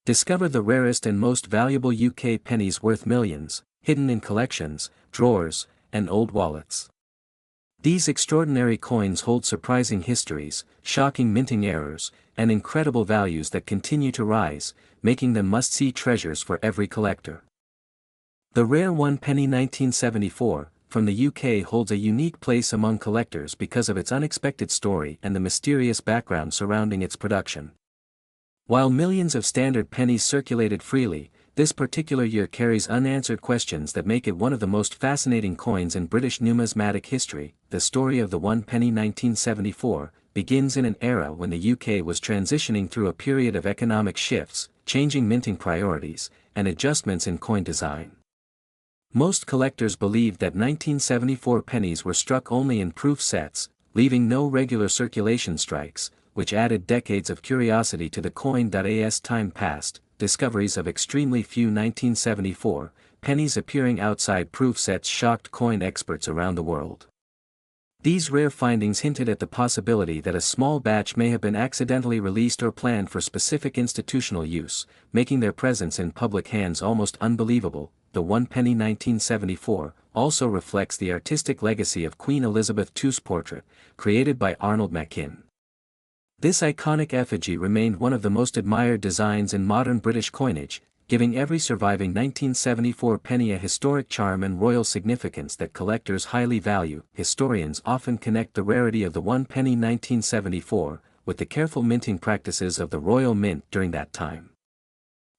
Discover the rarest and most valuable UK pennies worth millions, hidden in collections, drawers, and old wallets. These extraordinary coins hold surprising histories, shocking minting errors, and incredible values that continue to rise, making them must-see treasures for every collector. The rare one penny 1974, from the UK holds a unique place among collectors because of its unexpected story and the mysterious background surrounding its production. While millions of standard pennies circulated freely, this particular year carries unanswered questions that make it one of the most fascinating coins in British numismatic history. The story of the one penny 1974 begins in an era when the UK was transitioning through a period of economic shifts, changing minting priorities, and adjustments in coin design. Most collectors believed that 1974 pennies were struck only in proof sets, leaving no regular circulation strikes, which added decades of curiosity to the coin. As time passed, discoveries of extremely few 1974 pennies appearing outside proof sets shocked coin experts around the world. These rare findings hinted at the possibility that a small batch may have been accidentally released or planned for specific institutional use, making their presence in public hands almost unbelievable. The one penny 1974 also reflects the artistic legacy of Queen Elizabeth II's portrait, created by Arnold Machin. This iconic effigy remained one of the most admired designs in modern British coinage, giving every surviving 1974 penny a historic charm and royal significance that collectors highly value. Historians often connect the rarity of the one penny 1974 with the careful minting practices of the Royal Mint during that time.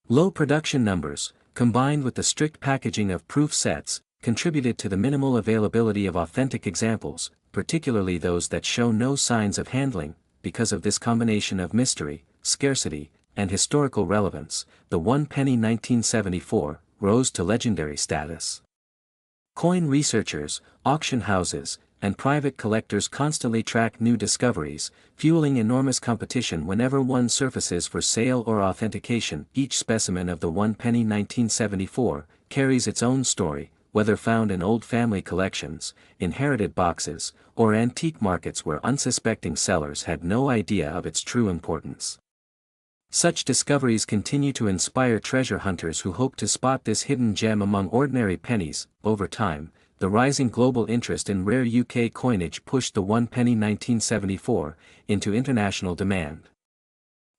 Low production numbers, combined with the strict packaging of proof sets, contributed to the minimal availability of authentic examples, particularly those that show no signs of handling. Because of this combination of mystery, scarcity, and historical relevance, the one penny 1974 rose to legendary status. Coin researchers, auction houses, and private collectors constantly track new discoveries, fueling enormous competition whenever one surfaces for sale or authentication. Each specimen of the one penny 1974 carries its own story, whether found in old family collections, inherited boxes, or antique markets where unsuspecting sellers had no idea of its true importance. Such discoveries continue to inspire treasure hunters who hope to spot this hidden gem among ordinary pennies. Over time, the rising global interest in rare UK coinage pushed the one penny 1974 into international demand.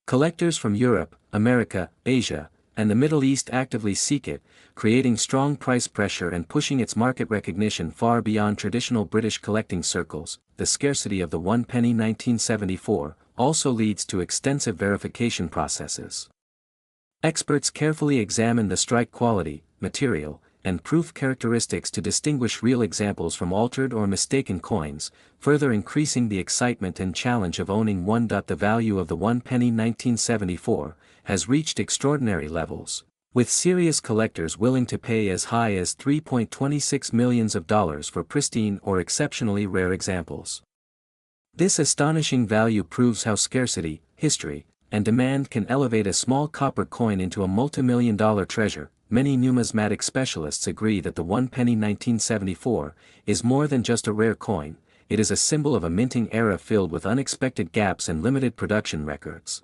Collectors from Europe, America, Asia, and the Middle East actively seek it, creating strong price pressure and pushing its market recognition far beyond traditional British collecting circles. The scarcity of the one penny 1974 also leads to extensive verification processes. Experts carefully examine the strike quality, material, and proof characteristics to distinguish real examples from altered or mistaken coins, further increasing the excitement and challenge of owning one. The value of the one penny 1974 has reached extraordinary levels, with serious collectors willing to pay as high as $3.26 million for pristine or exceptionally rare examples. This astonishing value proves how scarcity, history, and demand can elevate a small copper coin into a multi-million-dollar treasure. Many numismatic specialists agree that the one penny 1974 is more than just a rare coin, it is a symbol of a minting era filled with unexpected gaps and limited production records.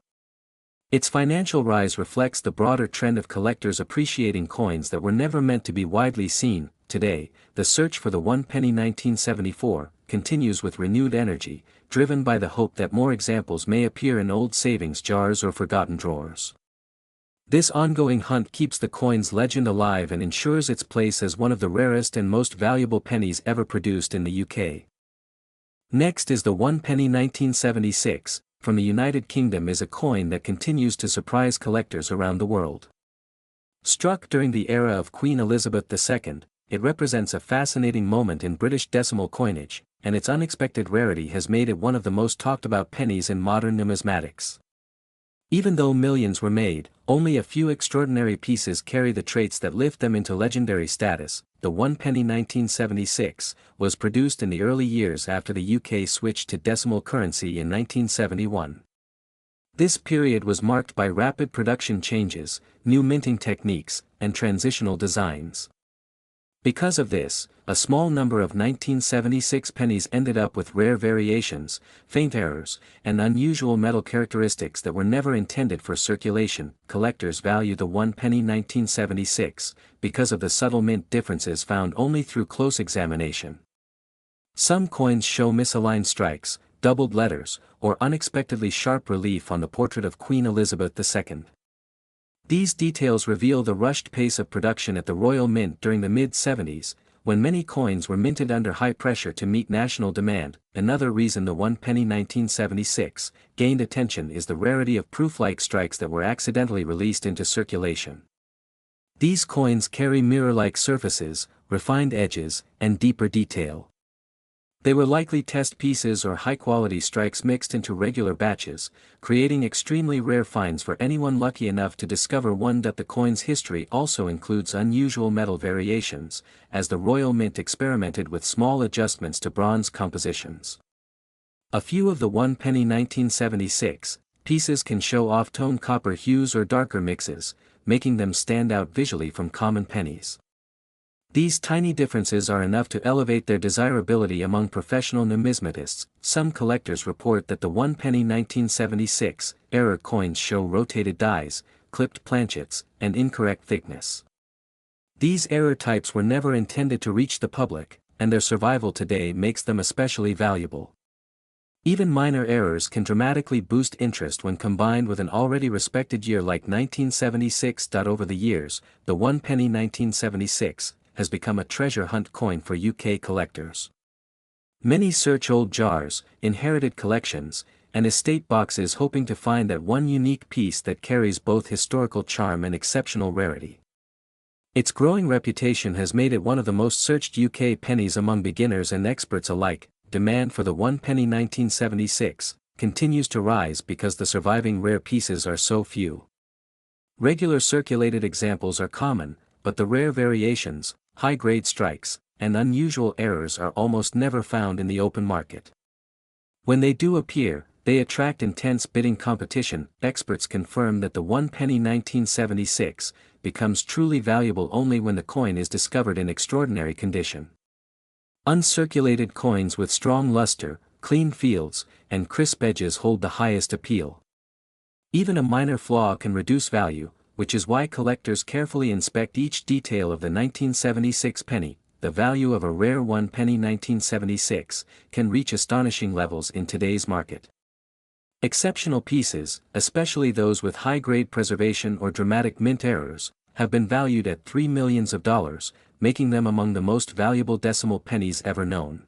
Its financial rise reflects the broader trend of collectors appreciating coins that were never meant to be widely seen. Today, the search for the one penny 1974 continues with renewed energy, driven by the hope that more examples may appear in old savings jars or forgotten drawers. This ongoing hunt keeps the coin's legend alive and ensures its place as one of the rarest and most valuable pennies ever produced in the UK. Next is the one penny 1976, from the United Kingdom, is a coin that continues to surprise collectors around the world. Struck during the era of Queen Elizabeth II, it represents a fascinating moment in British decimal coinage, and its unexpected rarity has made it one of the most talked about pennies in modern numismatics. Even though millions were made, only a few extraordinary pieces carry the traits that lift them into legendary status. The one penny 1976 was produced in the early years after the UK switched to decimal currency in 1971. This period was marked by rapid production changes, new minting techniques, and transitional designs. Because of this, a small number of 1976 pennies ended up with rare variations, faint errors, and unusual metal characteristics that were never intended for circulation. Collectors value the 1 penny 1976 because of the subtle mint differences found only through close examination. Some coins show misaligned strikes, doubled letters, or unexpectedly sharp relief on the portrait of Queen Elizabeth II. These details reveal the rushed pace of production at the Royal Mint during the mid-70s, when many coins were minted under high pressure to meet national demand. Another reason the 1 penny 1976 gained attention is the rarity of proof-like strikes that were accidentally released into circulation. These coins carry mirror-like surfaces, refined edges, and deeper detail. They were likely test pieces or high-quality strikes mixed into regular batches, creating extremely rare finds for anyone lucky enough to discover one. The coin's history also includes unusual metal variations, as the Royal Mint experimented with small adjustments to bronze compositions. A few of the 1 penny 1976 pieces can show off-tone copper hues or darker mixes, making them stand out visually from common pennies. These tiny differences are enough to elevate their desirability among professional numismatists. Some collectors report that the 1 penny 1976 error coins show rotated dies, clipped planchets, and incorrect thickness. These error types were never intended to reach the public, and their survival today makes them especially valuable. Even minor errors can dramatically boost interest when combined with an already respected year like 1976. Over the years, the 1 penny 1976 has become a treasure hunt coin for UK collectors. Many search old jars, inherited collections, and estate boxes hoping to find that one unique piece that carries both historical charm and exceptional rarity. Its growing reputation has made it one of the most searched UK pennies among beginners and experts alike. Demand for the 1 penny 1976 continues to rise because the surviving rare pieces are so few. Regular circulated examples are common, but the rare variations, high-grade strikes, and unusual errors are almost never found in the open market. When they do appear, they attract intense bidding competition. Experts confirm that the 1 penny 1976 becomes truly valuable only when the coin is discovered in extraordinary condition. Uncirculated coins with strong luster, clean fields, and crisp edges hold the highest appeal. Even a minor flaw can reduce value, which is why collectors carefully inspect each detail of the 1976 penny. The value of a rare 1 penny 1976 can reach astonishing levels in today's market. Exceptional pieces, especially those with high-grade preservation or dramatic mint errors, have been valued at $3 million, making them among the most valuable decimal pennies ever known.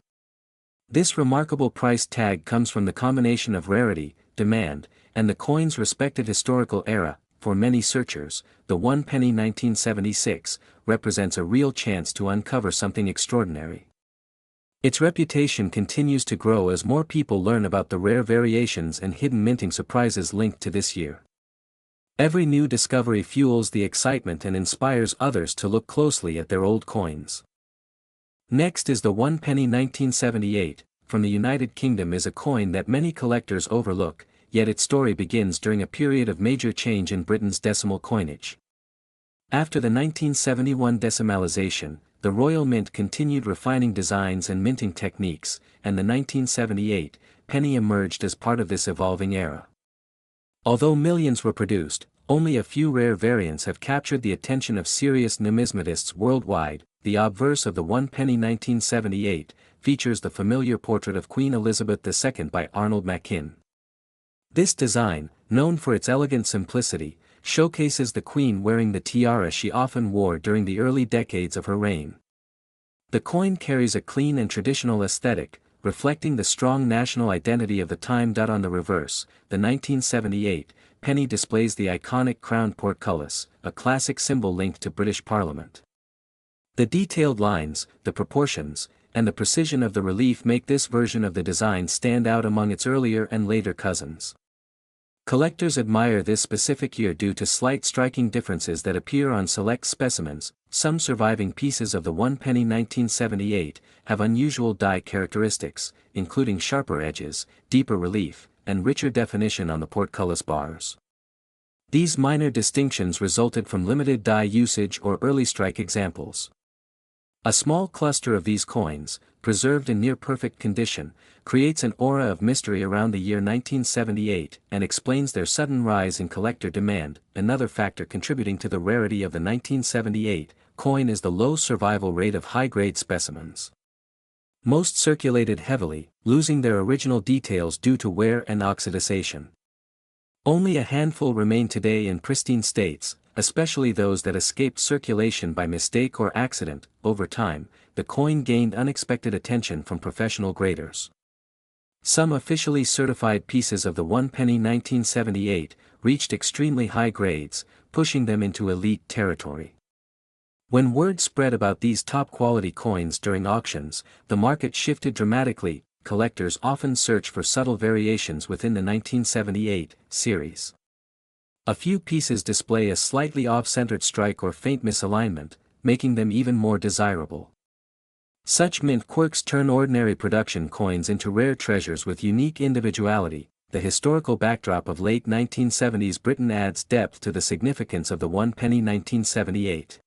This remarkable price tag comes from the combination of rarity, demand, and the coin's respected historical era. For many searchers, the 1 penny 1976 represents a real chance to uncover something extraordinary. Its reputation continues to grow as more people learn about the rare variations and hidden minting surprises linked to this year. Every new discovery fuels the excitement and inspires others to look closely at their old coins. Next is the 1 penny 1978, from the United Kingdom. Is a coin that many collectors overlook, yet its story begins during a period of major change in Britain's decimal coinage. After the 1971 decimalisation, the Royal Mint continued refining designs and minting techniques, and the 1978 penny emerged as part of this evolving era. Although millions were produced, only a few rare variants have captured the attention of serious numismatists worldwide. The obverse of the 1 penny 1978 features the familiar portrait of Queen Elizabeth II by Arnold Machin. This design, known for its elegant simplicity, showcases the Queen wearing the tiara she often wore during the early decades of her reign. The coin carries a clean and traditional aesthetic, reflecting the strong national identity of the time. On the reverse, the 1978 penny displays the iconic crowned portcullis, a classic symbol linked to British Parliament. The detailed lines, the proportions, and the precision of the relief make this version of the design stand out among its earlier and later cousins. Collectors admire this specific year due to slight striking differences that appear on select specimens. Some surviving pieces of the 1 penny 1978 have unusual die characteristics, including sharper edges, deeper relief, and richer definition on the portcullis bars. These minor distinctions resulted from limited die usage or early strike examples. A small cluster of these coins, preserved in near-perfect condition, creates an aura of mystery around the year 1978 and explains their sudden rise in collector demand. Another factor contributing to the rarity of the 1978 coin is the low survival rate of high-grade specimens. Most circulated heavily, losing their original details due to wear and oxidation. Only a handful remain today in pristine states, especially those that escaped circulation by mistake or accident. Over time, the coin gained unexpected attention from professional graders. Some officially certified pieces of the 1 penny 1978 reached extremely high grades, pushing them into elite territory. When word spread about these top-quality coins during auctions, the market shifted dramatically. Collectors often search for subtle variations within the 1978 series. A few pieces display a slightly off-centered strike or faint misalignment, making them even more desirable. Such mint quirks turn ordinary production coins into rare treasures with unique individuality. The historical backdrop of late 1970s Britain adds depth to the significance of the 1 penny 1978.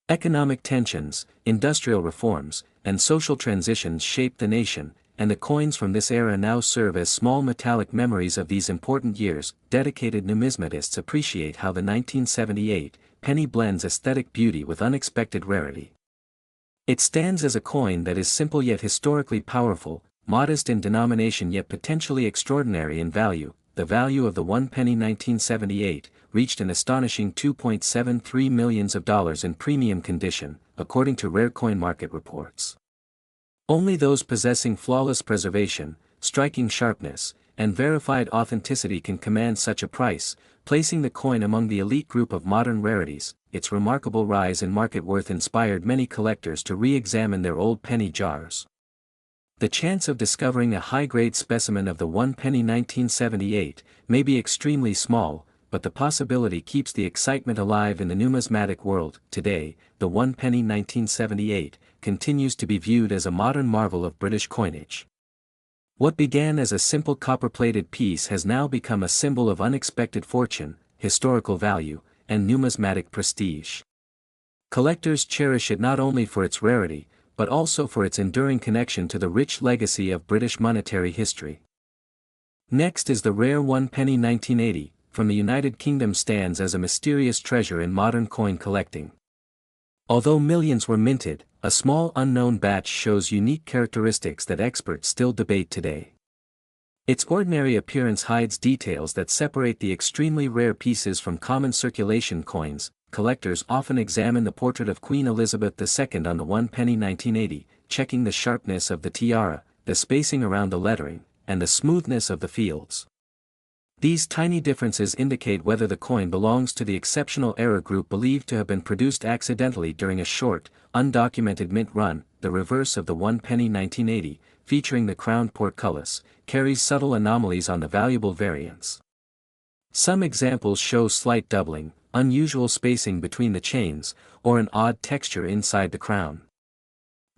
Economic tensions, industrial reforms, and social transitions shaped the nation, and the coins from this era now serve as small metallic memories of these important years. Dedicated numismatists appreciate how the 1978 penny blends aesthetic beauty with unexpected rarity. It stands as a coin that is simple yet historically powerful, modest in denomination yet potentially extraordinary in value. The value of the 1 penny 1978 reached an astonishing $2.73 million in premium condition, according to rare coin market reports. Only those possessing flawless preservation, striking sharpness, and verified authenticity can command such a price, placing the coin among the elite group of modern rarities. Its remarkable rise in market worth inspired many collectors to re-examine their old penny jars. The chance of discovering a high-grade specimen of the 1 penny 1978 may be extremely small, but the possibility keeps the excitement alive in the numismatic world. Today, the 1 penny 1978 continues to be viewed as a modern marvel of British coinage. What began as a simple copper-plated piece has now become a symbol of unexpected fortune, historical value, and numismatic prestige. Collectors cherish it not only for its rarity, but also for its enduring connection to the rich legacy of British monetary history. Next is the rare 1 penny 1980, from the United Kingdom, stands as a mysterious treasure in modern coin collecting. Although millions were minted, a small unknown batch shows unique characteristics that experts still debate today. Its ordinary appearance hides details that separate the extremely rare pieces from common circulation coins. Collectors often examine the portrait of Queen Elizabeth II on the 1 penny 1980, checking the sharpness of the tiara, the spacing around the lettering, and the smoothness of the fields. These tiny differences indicate whether the coin belongs to the exceptional era group believed to have been produced accidentally during a short, undocumented mint run. The reverse of the 1 penny 1980, featuring the crowned portcullis, carries subtle anomalies on the valuable variants. Some examples show slight doubling, unusual spacing between the chains, or an odd texture inside the crown.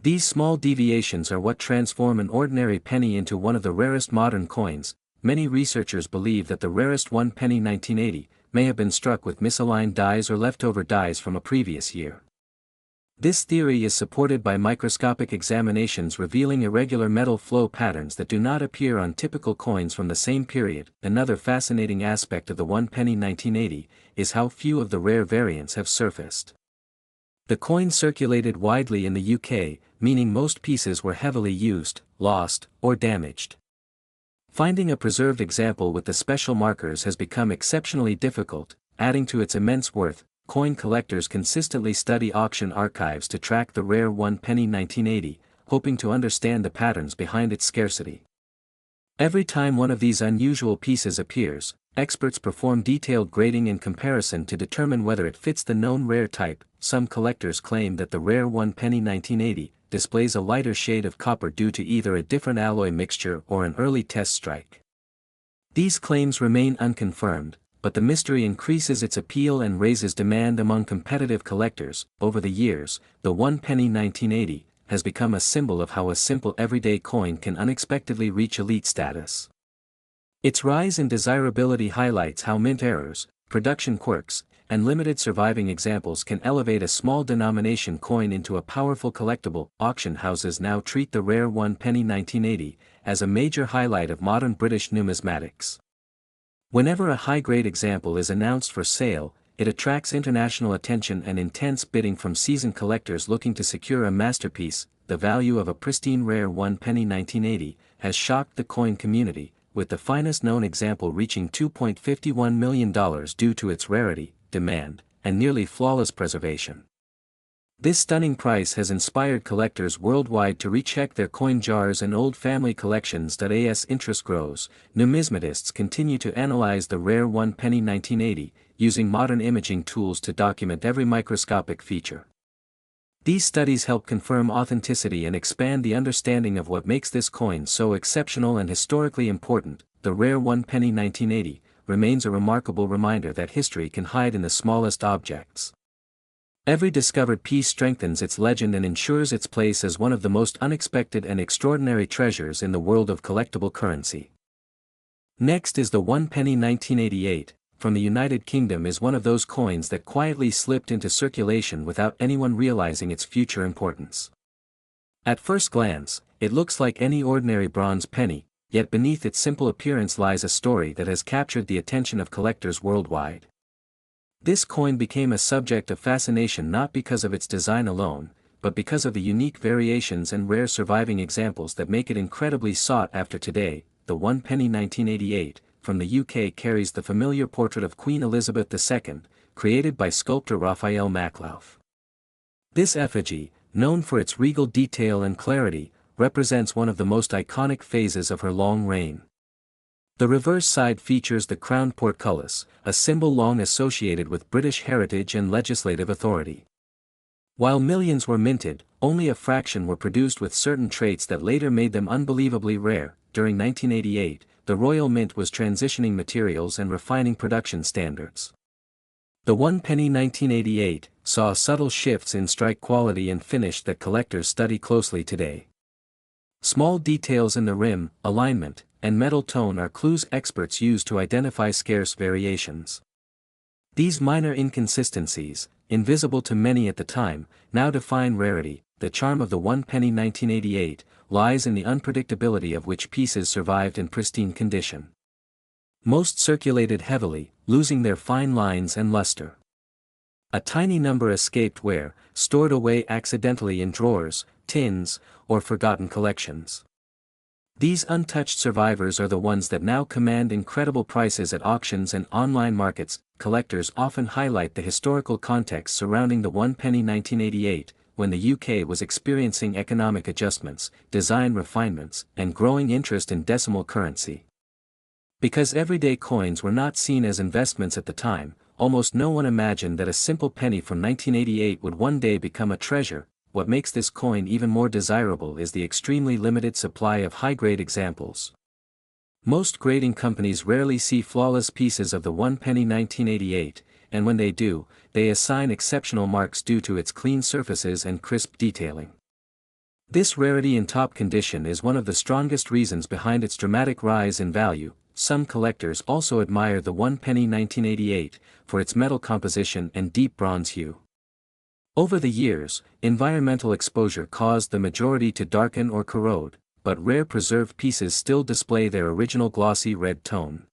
These small deviations are what transform an ordinary penny into one of the rarest modern coins. Many researchers believe that the rarest 1 penny 1980 may have been struck with misaligned dies or leftover dies from a previous year. This theory is supported by microscopic examinations revealing irregular metal flow patterns that do not appear on typical coins from the same period. Another fascinating aspect of the 1 penny 1980 is how few of the rare variants have surfaced. The coin circulated widely in the UK, meaning most pieces were heavily used, lost, or damaged. Finding a preserved example with the special markers has become exceptionally difficult, adding to its immense worth. Coin collectors consistently study auction archives to track the rare 1 penny 1980, hoping to understand the patterns behind its scarcity. Every time one of these unusual pieces appears, experts perform detailed grading and comparison to determine whether it fits the known rare type. Some collectors claim that the rare 1 penny 1980 displays a lighter shade of copper due to either a different alloy mixture or an early test strike. These claims remain unconfirmed, but the mystery increases its appeal and raises demand among competitive collectors. Over the years, the 1 penny 1980 has become a symbol of how a simple everyday coin can unexpectedly reach elite status. Its rise in desirability highlights how mint errors, production quirks, and limited surviving examples can elevate a small denomination coin into a powerful collectible. Auction houses now treat the rare one penny 1980 as a major highlight of modern British numismatics. Whenever a high-grade example is announced for sale, it attracts international attention and intense bidding from seasoned collectors looking to secure a masterpiece. The value of a pristine rare one penny 1980 has shocked the coin community, with the finest known example reaching $2.51 million due to its rarity, demand, and nearly flawless preservation. This stunning price has inspired collectors worldwide to recheck their coin jars and old family collections. As interest grows, numismatists continue to analyze the rare one penny 1980, using modern imaging tools to document every microscopic feature. These studies help confirm authenticity and expand the understanding of what makes this coin so exceptional and historically important. The rare one penny 1980 remains a remarkable reminder that history can hide in the smallest objects. Every discovered piece strengthens its legend and ensures its place as one of the most unexpected and extraordinary treasures in the world of collectible currency. Next is the one penny 1988, from the United Kingdom. Is one of those coins that quietly slipped into circulation without anyone realizing its future importance. At first glance, it looks like any ordinary bronze penny, yet beneath its simple appearance lies a story that has captured the attention of collectors worldwide. This coin became a subject of fascination not because of its design alone, but because of the unique variations and rare surviving examples that make it incredibly sought after today. The one penny 1988, from the UK, carries the familiar portrait of Queen Elizabeth II, created by sculptor Raphael Maklauf. This effigy, known for its regal detail and clarity, represents one of the most iconic phases of her long reign. The reverse side features the crowned portcullis, a symbol long associated with British heritage and legislative authority. While millions were minted, only a fraction were produced with certain traits that later made them unbelievably rare. During 1988, the Royal Mint was transitioning materials and refining production standards. The one penny 1988 saw subtle shifts in strike quality and finish that collectors study closely today. Small details in the rim, alignment, and metal tone are clues experts use to identify scarce variations. These minor inconsistencies, invisible to many at the time, now define rarity. The charm of the one penny 1988 lies in the unpredictability of which pieces survived in pristine condition. Most circulated heavily, losing their fine lines and luster. A tiny number escaped wear, stored away accidentally in drawers, tins, or forgotten collections. These untouched survivors are the ones that now command incredible prices at auctions and online markets. Collectors often highlight the historical context surrounding the one penny 1988, when the UK was experiencing economic adjustments, design refinements, and growing interest in decimal currency. Because everyday coins were not seen as investments at the time, almost no one imagined that a simple penny from 1988 would one day become a treasure. What makes this coin even more desirable is the extremely limited supply of high-grade examples. Most grading companies rarely see flawless pieces of the one penny 1988, and when they do, they assign exceptional marks due to its clean surfaces and crisp detailing. This rarity in top condition is one of the strongest reasons behind its dramatic rise in value. Some collectors also admire the one penny 1988 for its metal composition and deep bronze hue. Over the years, environmental exposure caused the majority to darken or corrode, but rare preserved pieces still display their original glossy red tone.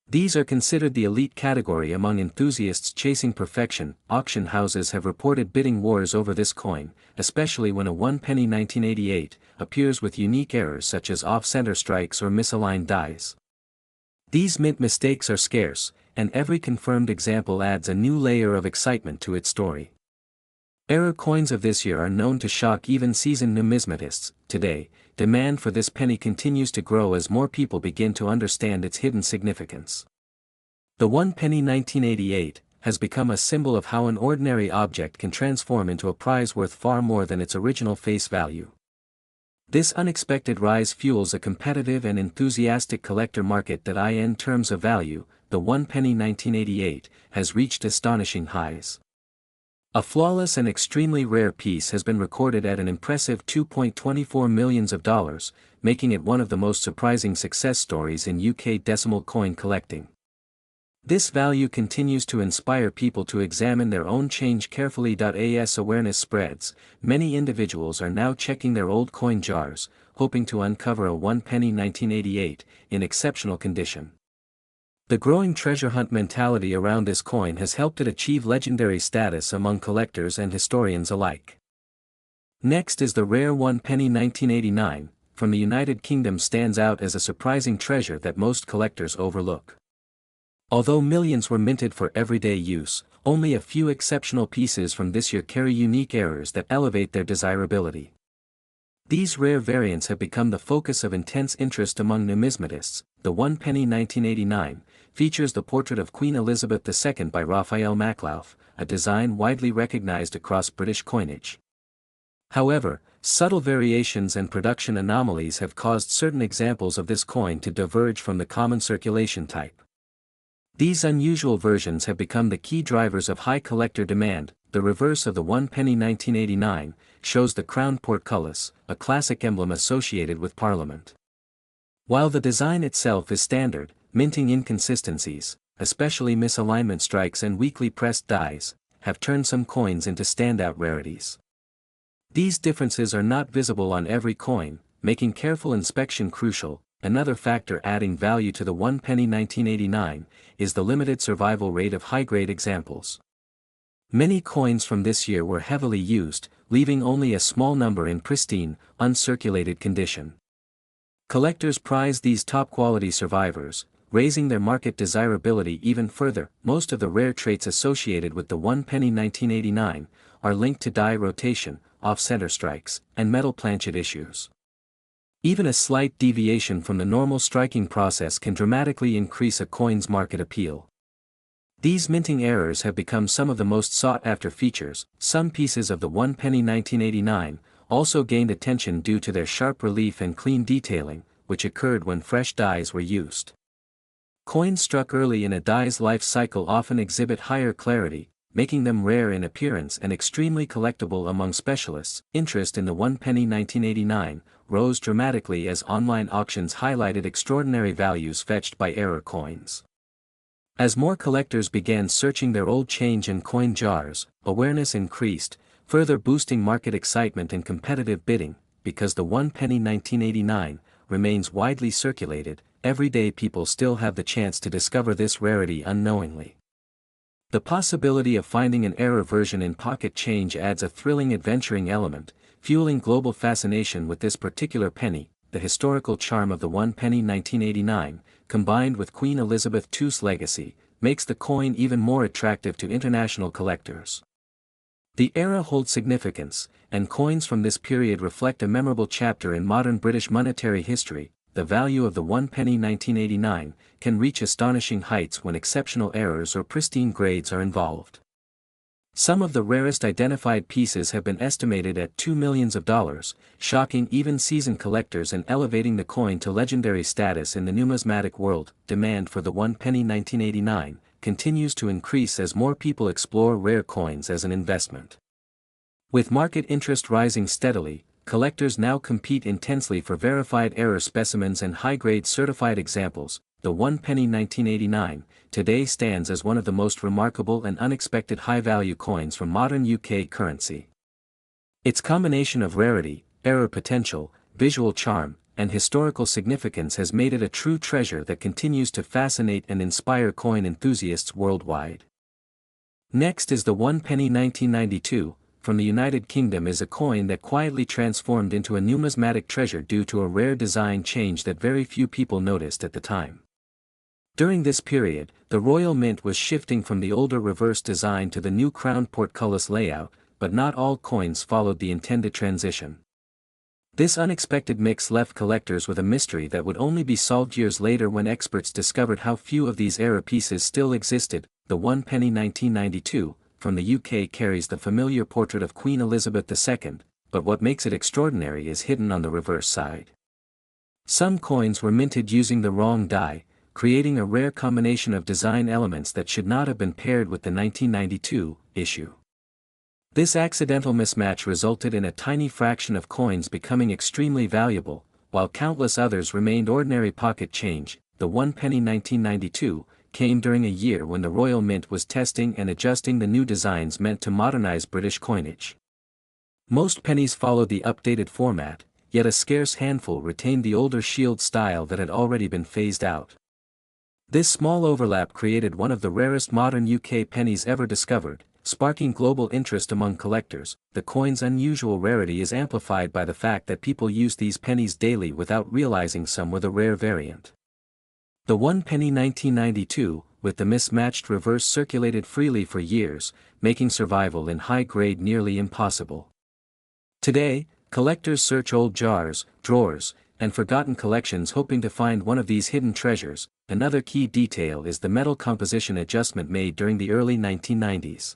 These are considered the elite category among enthusiasts chasing perfection. Auction houses have reported bidding wars over this coin, especially when a one penny 1988 appears with unique errors such as off-center strikes or misaligned dies. These mint mistakes are scarce, and every confirmed example adds a new layer of excitement to its story. Error coins of this year are known to shock even seasoned numismatists. Today, demand for this penny continues to grow as more people begin to understand its hidden significance. The one penny 1988 has become a symbol of how an ordinary object can transform into a prize worth far more than its original face value. This unexpected rise fuels a competitive and enthusiastic collector market that, in terms of value, the one penny 1988 has reached astonishing highs. A flawless and extremely rare piece has been recorded at an impressive $2.24 million, making it one of the most surprising success stories in UK decimal coin collecting. This value continues to inspire people to examine their own change carefully. As awareness spreads, many individuals are now checking their old coin jars, hoping to uncover a 1 penny 1988, in exceptional condition. The growing treasure hunt mentality around this coin has helped it achieve legendary status among collectors and historians alike. Next is the rare 1 penny 1989, from the United Kingdom, stands out as a surprising treasure that most collectors overlook. Although millions were minted for everyday use, only a few exceptional pieces from this year carry unique errors that elevate their desirability. These rare variants have become the focus of intense interest among numismatists. The 1 penny 1989 features the portrait of Queen Elizabeth II by Raphael Maklauf, a design widely recognized across British coinage. However, subtle variations and production anomalies have caused certain examples of this coin to diverge from the common circulation type. These unusual versions have become the key drivers of high collector demand. The reverse of the 1 penny 1989 shows the crown portcullis, a classic emblem associated with Parliament. While the design itself is standard, minting inconsistencies, especially misalignment strikes and weakly pressed dies, have turned some coins into standout rarities. These differences are not visible on every coin, making careful inspection crucial. Another factor adding value to the 1 penny 1989 is the limited survival rate of high-grade examples. Many coins from this year were heavily used, leaving only a small number in pristine, uncirculated condition. Collectors prize these top-quality survivors, raising their market desirability even further. Most of the rare traits associated with the 1 penny 1989 are linked to die rotation, off-center strikes, and metal planchet issues. Even a slight deviation from the normal striking process can dramatically increase a coin's market appeal. These minting errors have become some of the most sought-after features. Some pieces of the 1 penny 1989 also gained attention due to their sharp relief and clean detailing, which occurred when fresh dies were used. Coins struck early in a die's life cycle often exhibit higher clarity, making them rare in appearance and extremely collectible among specialists. Interest in the 1 penny 1989 rose dramatically as online auctions highlighted extraordinary values fetched by error coins. As more collectors began searching their old change and coin jars, awareness increased, further boosting market excitement and competitive bidding. Because the 1 penny 1989 remains widely circulated, everyday people still have the chance to discover this rarity unknowingly. The possibility of finding an error version in pocket change adds a thrilling adventuring element, fueling global fascination with this particular penny. The historical charm of the 1 penny 1989, combined with Queen Elizabeth II's legacy, makes the coin even more attractive to international collectors. The era holds significance, and coins from this period reflect a memorable chapter in modern British monetary history. The value of the 1 penny 1989 can reach astonishing heights when exceptional errors or pristine grades are involved. Some of the rarest identified pieces have been estimated at $2 million, shocking even seasoned collectors and elevating the coin to legendary status in the numismatic world. Demand for the 1 penny 1989 continues to increase as more people explore rare coins as an investment. With market interest rising steadily, collectors now compete intensely for verified error specimens and high-grade certified examples. The 1 penny 1989 today stands as one of the most remarkable and unexpected high-value coins from modern UK currency. Its combination of rarity, error potential, visual charm, and historical significance has made it a true treasure that continues to fascinate and inspire coin enthusiasts worldwide. Next is the 1 penny 1992, from the United Kingdom, is a coin that quietly transformed into a numismatic treasure due to a rare design change that very few people noticed at the time. During this period, the Royal Mint was shifting from the older reverse design to the new crown portcullis layout, but not all coins followed the intended transition. This unexpected mix left collectors with a mystery that would only be solved years later when experts discovered how few of these error pieces still existed. The 1 penny 1992, from the UK, carries the familiar portrait of Queen Elizabeth II, but what makes it extraordinary is hidden on the reverse side. Some coins were minted using the wrong die, creating a rare combination of design elements that should not have been paired with the 1992 issue. This accidental mismatch resulted in a tiny fraction of coins becoming extremely valuable, while countless others remained ordinary pocket change. The 1 penny 1992 came during a year when the Royal Mint was testing and adjusting the new designs meant to modernize British coinage. Most pennies followed the updated format, yet a scarce handful retained the older shield style that had already been phased out. This small overlap created one of the rarest modern UK pennies ever discovered, sparking global interest among collectors. The coin's unusual rarity is amplified by the fact that people use these pennies daily without realizing some were the rare variant. The 1 penny 1992, with the mismatched reverse, circulated freely for years, making survival in high grade nearly impossible. Today, collectors search old jars, drawers, and forgotten collections hoping to find one of these hidden treasures. Another key detail is the metal composition adjustment made during the early 1990s.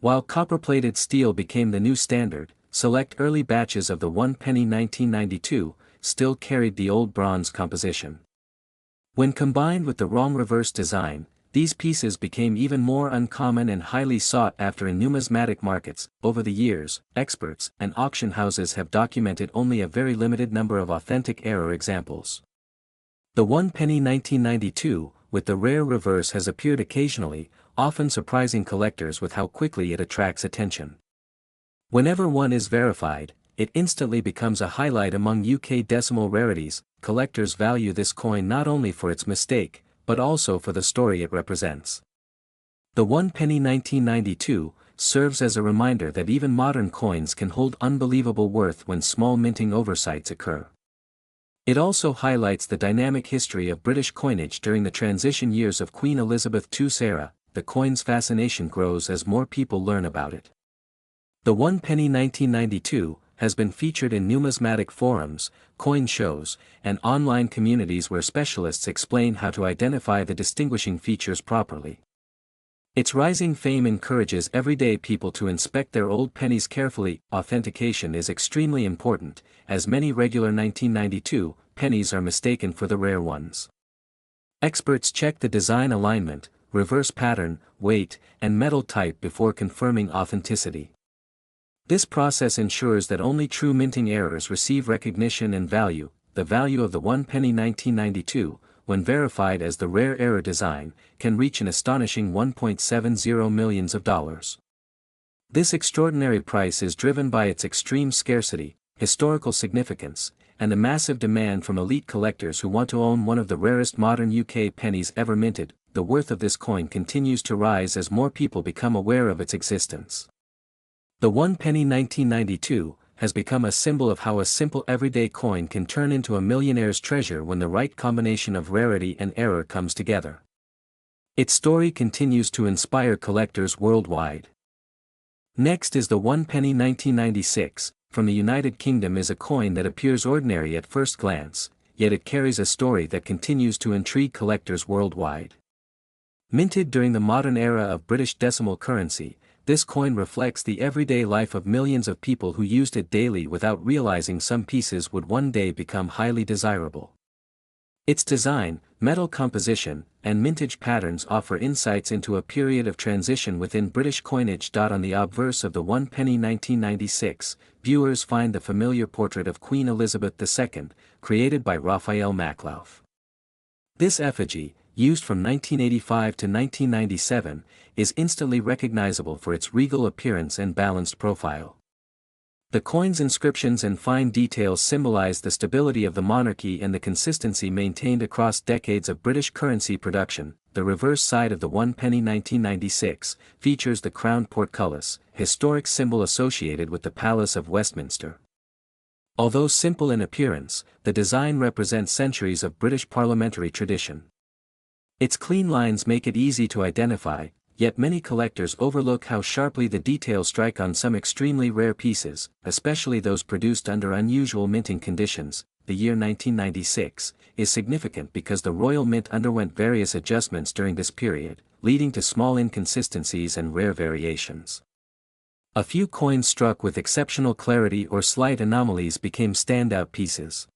While copper-plated steel became the new standard, select early batches of the 1 penny 1992 still carried the old bronze composition. When combined with the wrong reverse design, these pieces became even more uncommon and highly sought after in numismatic markets. Over the years, experts and auction houses have documented only a very limited number of authentic error examples. The 1 penny 1992, with the rare reverse, has appeared occasionally, often surprising collectors with how quickly it attracts attention. Whenever one is verified, it instantly becomes a highlight among UK decimal rarities. Collectors value this coin not only for its mistake, but also for the story it represents. The 1 penny 1992 serves as a reminder that even modern coins can hold unbelievable worth when small minting oversights occur. It also highlights the dynamic history of British coinage during the transition years of Queen Elizabeth II's era. The coin's fascination grows as more people learn about it. The 1 penny 1992 has been featured in numismatic forums, coin shows, and online communities where specialists explain how to identify the distinguishing features properly. Its rising fame encourages everyday people to inspect their old pennies carefully. Authentication is extremely important, as many regular 1992 pennies are mistaken for the rare ones. Experts check the design alignment, reverse pattern, weight, and metal type before confirming authenticity. This process ensures that only true minting errors receive recognition and value. The value of the 1 penny 1992, when verified as the rare error design, can reach an astonishing $1.70 million. This extraordinary price is driven by its extreme scarcity, historical significance, and a massive demand from elite collectors who want to own one of the rarest modern UK pennies ever minted. The worth of this coin continues to rise as more people become aware of its existence. The 1 penny 1992 has become a symbol of how a simple everyday coin can turn into a millionaire's treasure when the right combination of rarity and error comes together. Its story continues to inspire collectors worldwide. Next is the 1 penny 1996, from the United Kingdom. Is a coin that appears ordinary at first glance, yet it carries a story that continues to intrigue collectors worldwide. Minted during the modern era of British decimal currency, this coin reflects the everyday life of millions of people who used it daily without realizing some pieces would one day become highly desirable. Its design, metal composition, and mintage patterns offer insights into a period of transition within British coinage. On the obverse of the 1 penny 1996, viewers find the familiar portrait of Queen Elizabeth II, created by Raphael Maklauf. This effigy, used from 1985 to 1997, is instantly recognizable for its regal appearance and balanced profile. The coin's inscriptions and fine details symbolize the stability of the monarchy and the consistency maintained across decades of British currency production. The reverse side of the 1 penny 1996 features the crowned portcullis, historic symbol associated with the Palace of Westminster. Although simple in appearance, the design represents centuries of British parliamentary tradition. Its clean lines make it easy to identify, yet many collectors overlook how sharply the details strike on some extremely rare pieces, especially those produced under unusual minting conditions. The year 1996 is significant because the Royal Mint underwent various adjustments during this period, leading to small inconsistencies and rare variations. A few coins struck with exceptional clarity or slight anomalies became standout pieces.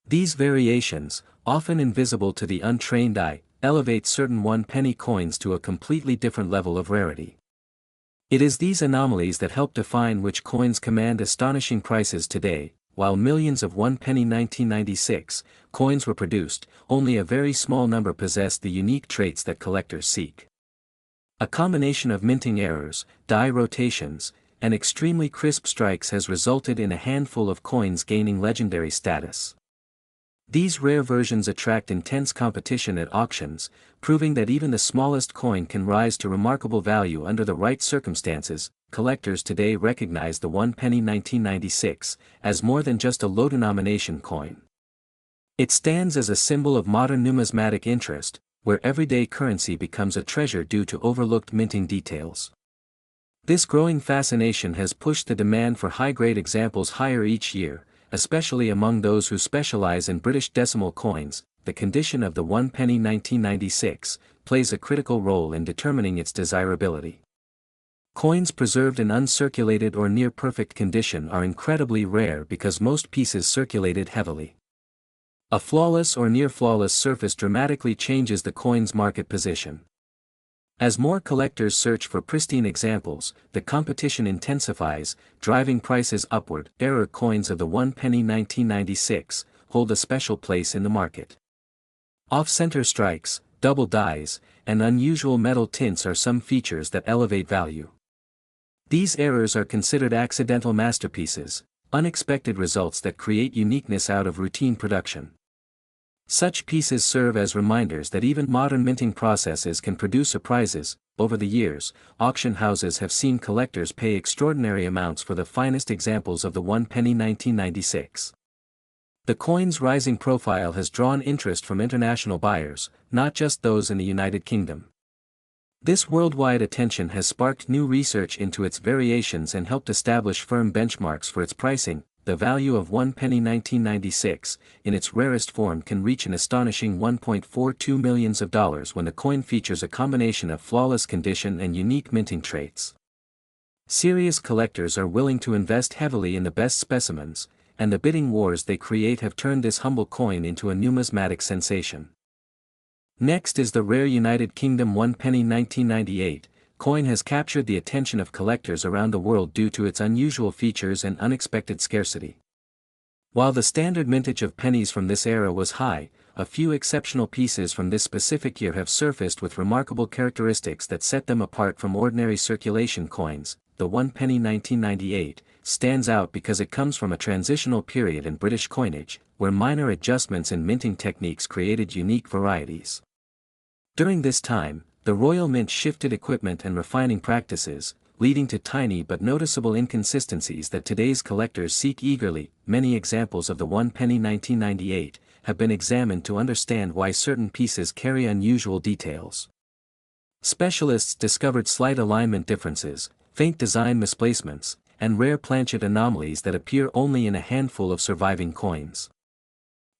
These variations, often invisible to the untrained eye, elevate certain 1 penny coins to a completely different level of rarity. It is these anomalies that help define which coins command astonishing prices today. while millions of 1 penny 1996 coins were produced, only a very small number possessed the unique traits that collectors seek. A combination of minting errors, die rotations, and extremely crisp strikes has resulted in a handful of coins gaining legendary status. These rare versions attract intense competition at auctions, proving that even the smallest coin can rise to remarkable value under the right circumstances. Collectors today recognize the 1 penny 1996 as more than just a low-denomination coin. It stands as a symbol of modern numismatic interest, where everyday currency becomes a treasure due to overlooked minting details. This growing fascination has pushed the demand for high-grade examples higher each year, especially among those who specialize in British decimal coins. The condition of the 1 penny 1996 plays a critical role in determining its desirability. Coins preserved in uncirculated or near-perfect condition are incredibly rare because most pieces circulated heavily. A flawless or near-flawless surface dramatically changes the coin's market position. As more collectors search for pristine examples, the competition intensifies, driving prices upward. Error coins of the 1 penny 1996 hold a special place in the market. Off-center strikes, double dies, and unusual metal tints are some features that elevate value. These errors are considered accidental masterpieces, unexpected results that create uniqueness out of routine production. Such pieces serve as reminders that even modern minting processes can produce surprises. Over the years, auction houses have seen collectors pay extraordinary amounts for the finest examples of the 1 penny 1996. The coin's rising profile has drawn interest from international buyers, not just those in the United Kingdom. This worldwide attention has sparked new research into its variations and helped establish firm benchmarks for its pricing. The value of 1 penny 1996, in its rarest form, can reach an astonishing $1.42 million when the coin features a combination of flawless condition and unique minting traits. Serious collectors are willing to invest heavily in the best specimens, and the bidding wars they create have turned this humble coin into a numismatic sensation. Next is the rare United Kingdom 1 penny 1998. Coin has captured the attention of collectors around the world due to its unusual features and unexpected scarcity. While the standard mintage of pennies from this era was high, a few exceptional pieces from this specific year have surfaced with remarkable characteristics that set them apart from ordinary circulation coins. The 1 penny 1998 stands out because it comes from a transitional period in British coinage, where minor adjustments in minting techniques created unique varieties. During this time, the Royal Mint shifted equipment and refining practices, leading to tiny but noticeable inconsistencies that today's collectors seek eagerly. Many examples of the 1 penny 1998 have been examined to understand why certain pieces carry unusual details. Specialists discovered slight alignment differences, faint design misplacements, and rare planchet anomalies that appear only in a handful of surviving coins.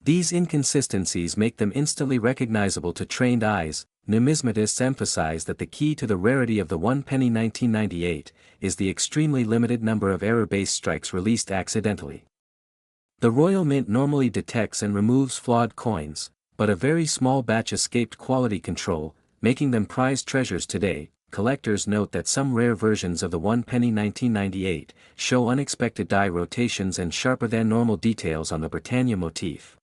These inconsistencies make them instantly recognizable to trained eyes. Numismatists emphasize that the key to the rarity of the 1 penny 1998 is the extremely limited number of error-based strikes released accidentally. The Royal Mint normally detects and removes flawed coins, but a very small batch escaped quality control, making them prized treasures today. Collectors note that some rare versions of the 1 penny 1998 show unexpected die rotations and sharper than normal details on the Britannia motif.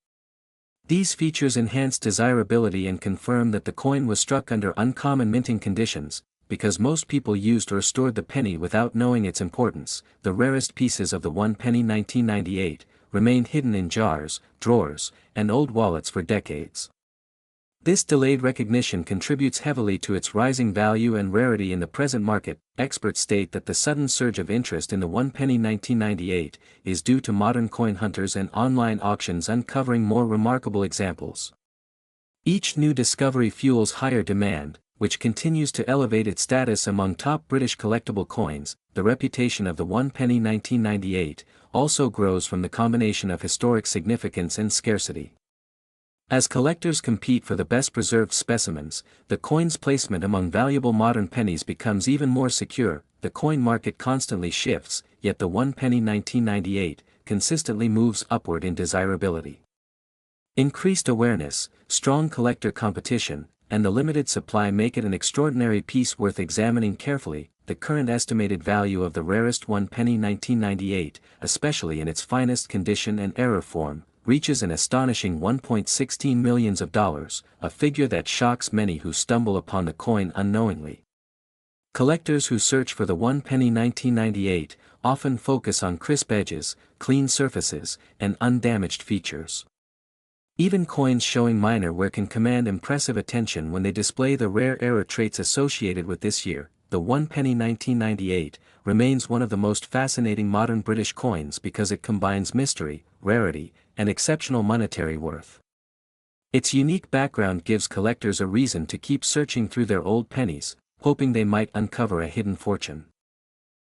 These features enhance desirability and confirm that the coin was struck under uncommon minting conditions. Because most people used or stored the penny without knowing its importance, the rarest pieces of the 1 penny 1998 remained hidden in jars, drawers, and old wallets for decades. This delayed recognition contributes heavily to its rising value and rarity in the present market. Experts state that the sudden surge of interest in the 1 penny 1998 is due to modern coin hunters and online auctions uncovering more remarkable examples. Each new discovery fuels higher demand, which continues to elevate its status among top British collectible coins. The reputation of the 1 penny 1998 also grows from the combination of historic significance and scarcity. As collectors compete for the best preserved specimens, the coin's placement among valuable modern pennies becomes even more secure. The coin market constantly shifts, yet the 1 penny 1998 consistently moves upward in desirability. Increased awareness, strong collector competition, and the limited supply make it an extraordinary piece worth examining carefully. the current estimated value of the rarest one penny 1998, especially in its finest condition and error form, reaches an astonishing $1.16 million, a figure that shocks many who stumble upon the coin unknowingly. Collectors who search for the one penny 1998 often focus on crisp edges, clean surfaces, and undamaged features. Even coins showing minor wear can command impressive attention when they display the rare error traits associated with this year. The one penny 1998 remains one of the most fascinating modern British coins because it combines mystery, rarity, and exceptional monetary worth. Its unique background gives collectors a reason to keep searching through their old pennies, hoping they might uncover a hidden fortune.